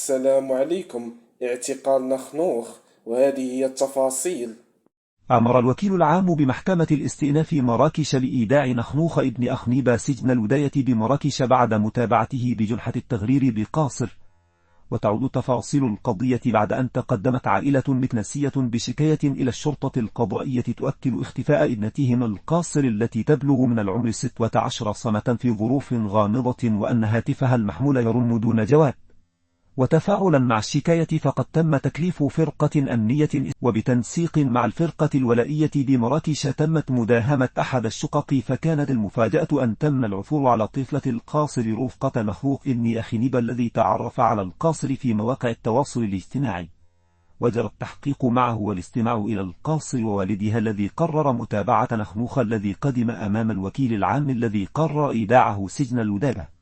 السلام عليكم. اعتقال نخنوخ، وهذه هي التفاصيل. أمر الوكيل العام بمحكمة الاستئناف مراكش بإيداع نخنوخ ابن أخنيبة سجن الولاية بمراكش بعد متابعته بجنحة التغرير بقاصر. وتعود تفاصيل القضية بعد أن تقدمت عائلة مكنسية بشكاية إلى الشرطة القضائية تؤكد اختفاء ابنتهم القاصر التي تبلغ من العمر 16 سنة في ظروف غامضة، وأن هاتفها المحمول يرن دون جواب. وتفاعلا مع الشكاية فقد تم تكليف فرقة أمنية وبتنسيق مع الفرقة الولائية بمراكش تمت مداهمة أحد الشقق، فكانت المفاجأة أن تم العثور على طفلة القاصر رفقة نخنوخ ابن أخنيبة الذي تعرف على القاصر في مواقع التواصل الاجتماعي. وجرى التحقيق معه والاستماع إلى القاصر ووالدها الذي قرر متابعة نخنوخ الذي قدم أمام الوكيل العام الذي قرر إيداعه سجن الودادة.